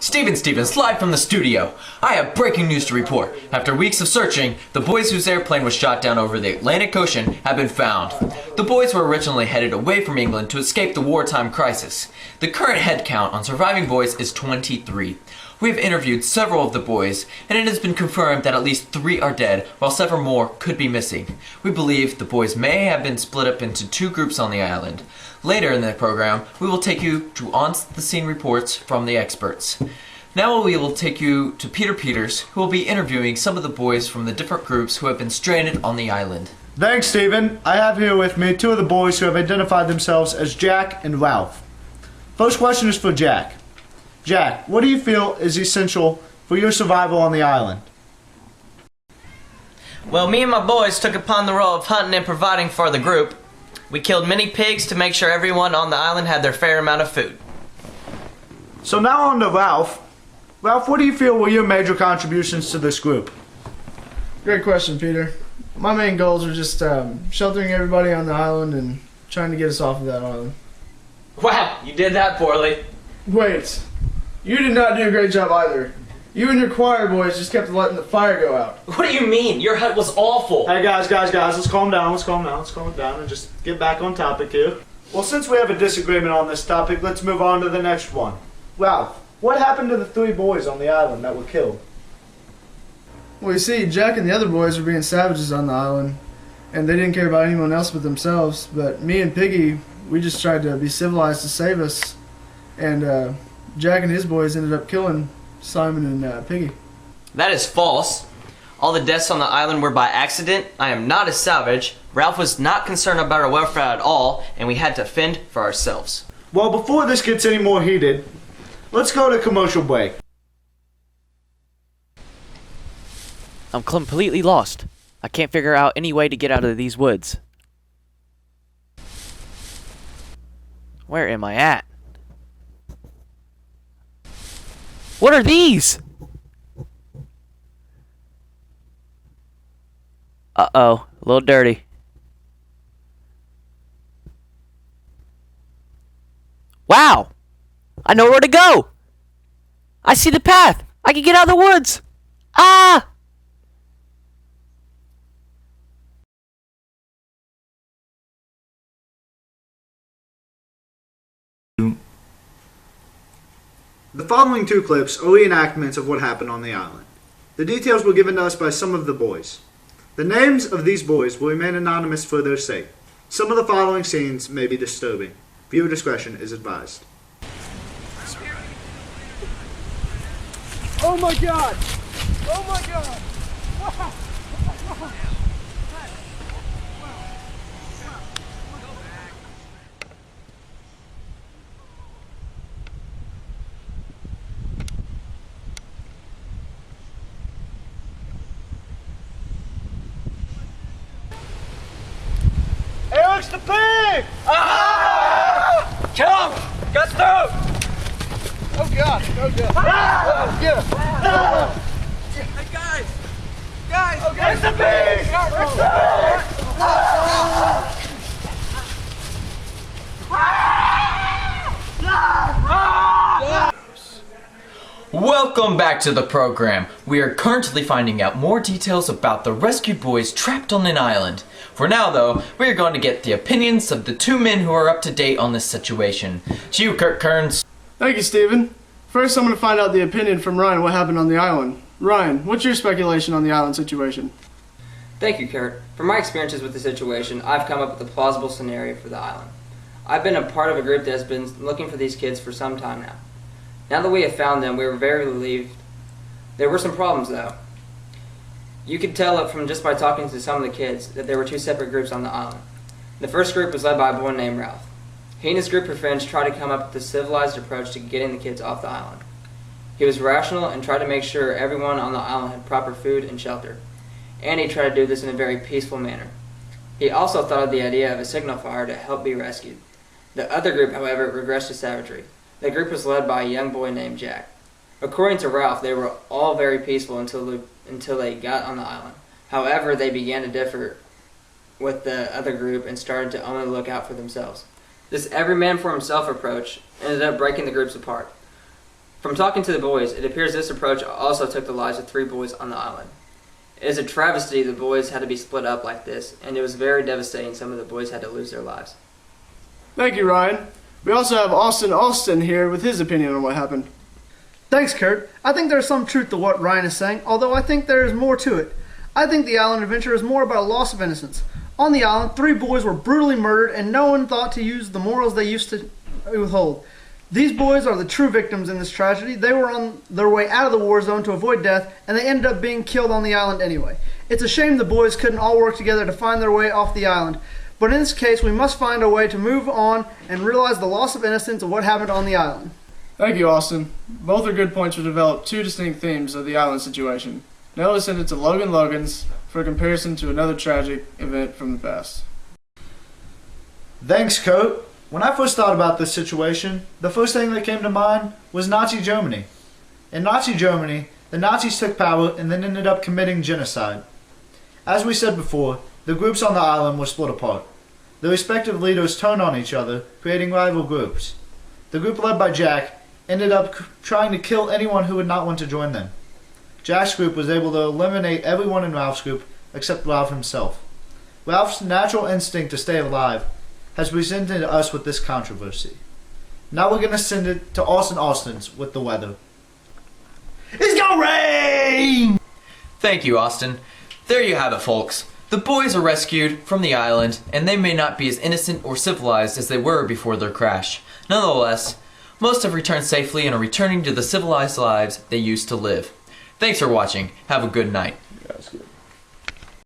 Stevens, live from the studio. I have breaking news to report. After weeks of searching, the boys whose airplane was shot down over the Atlantic Ocean have been found. The boys were originally headed away from England to escape the wartime crisis. The current head count on surviving boys is 23. We have interviewed several of the boys, and it has been confirmed that at least 3 are dead, while several more could be missing. We believe the boys may have been split up into 2 groups on the island. Later in the program, we will take you to on-the-scene reports from the experts. Now we will take you to Peter Peters, who will be interviewing some of the boys from the different groups who have been stranded on the island. Thanks, Stephen. I have here with me 2 of the boys who have identified themselves as Jack and Ralph. First question is for Jack. Jack, what do you feel is essential for your survival on the island? Well, me and my boys took upon the role of hunting and providing for the group. We killed many pigs to make sure everyone on the island had their fair amount of food. So now on to Ralph. Ralph, what do you feel were your major contributions to this group? Great question, Peter. My main goals are just sheltering everybody on the island and trying to get us off of that island. Wow, you did that poorly. Wait, you did not do a great job either. You and your choir boys just kept letting the fire go out. What do you mean? Your hut was awful. Hey guys, let's calm down, let's calm down and just get back on topic here. Well, since we have a disagreement on this topic, let's move on to the next one. Ralph, what happened to the 3 boys on the island that were killed? Well, you see, Jack and the other boys were being savages on the island, and they didn't care about anyone else but themselves. But me and Piggy, we just tried to be civilized to save us, and Jack and his boys ended up killing Simon and Piggy. That is false. All the deaths on the island were by accident. I am not a savage. Ralph was not concerned about our welfare at all, and we had to fend for ourselves. Well, before this gets any more heated, let's go to commercial break. I'm completely lost. I can't figure out any way to get out of these woods. Where am I at? What are these? Uh-oh, a little dirty. Wow! I know where to go! I see the path! I can get out of the woods! Ah! The following 2 clips are reenactments of what happened on the island. The details were given to us by some of the boys. The names of these boys will remain anonymous for their sake. Some of the following scenes may be disturbing. Viewer discretion is advised. Oh my God! Oh my God! Eric's the pig! Ah! Kill him! Get through! Oh God! Oh God! Ah! Get him! Ah! Hey guys! Guys! Okay. It's the pig! It's the pig! Ah! Welcome back to the program. We are currently finding out more details about the rescued boys trapped on an island. For now, though, we are going to get the opinions of the 2 men who are up to date on this situation. To you, Kurt Kearns. Thank you, Stephen. First, I'm going to find out the opinion from Ryan what happened on the island. Ryan, what's your speculation on the island situation? Thank you, Kurt. From my experiences with the situation, I've come up with a plausible scenario for the island. I've been a part of a group that has been looking for these kids for some time now. Now that we have found them, we were very relieved. There were some problems, though. You could tell it from just by talking to some of the kids that there were 2 separate groups on the island. The first group was led by a boy named Ralph. He and his group of friends tried to come up with a civilized approach to getting the kids off the island. He was rational and tried to make sure everyone on the island had proper food and shelter. And he tried to do this in a very peaceful manner. He also thought of the idea of a signal fire to help be rescued. The other group, however, regressed to savagery. The group was led by a young boy named Jack. According to Ralph, they were all very peaceful until they got on the island. However, they began to differ with the other group and started to only look out for themselves. This every man for himself approach ended up breaking the groups apart. From talking to the boys, it appears this approach also took the lives of 3 boys on the island. It is a travesty the boys had to be split up like this, and it was very devastating some of the boys had to lose their lives. Thank you, Ryan. We also have Austin here with his opinion on what happened. Thanks, Kurt. I think there's some truth to what Ryan is saying, although I think there is more to it. I think the island adventure is more about a loss of innocence. On the island, 3 boys were brutally murdered, and no one thought to use the morals they used to withhold. These boys are the true victims in this tragedy. They were on their way out of the war zone to avoid death, and they ended up being killed on the island anyway. It's a shame the boys couldn't all work together to find their way off the island, but in this case, we must find a way to move on and realize the loss of innocence of what happened on the island. Thank you, Austin. Both are good points to develop 2 distinct themes of the island situation. Now let's send it to Logan Logans for a comparison to another tragic event from the past. Thanks, Kurt. When I first thought about this situation, the first thing that came to mind was Nazi Germany. In Nazi Germany, the Nazis took power and then ended up committing genocide. As we said before, the groups on the island were split apart. The respective leaders turned on each other, creating rival groups. The group led by Jack ended up trying to kill anyone who would not want to join them. Jack's group was able to eliminate everyone in Ralph's group except Ralph himself. Ralph's natural instinct to stay alive has presented us with this controversy. Now we're going to send it to Austin's with the weather. It's gonna rain! Thank you, Austin. There you have it, folks. The boys are rescued from the island, and they may not be as innocent or civilized as they were before their crash. Nonetheless, most have returned safely and are returning to the civilized lives they used to live. Thanks for watching. Have a good night. Yeah, that's good.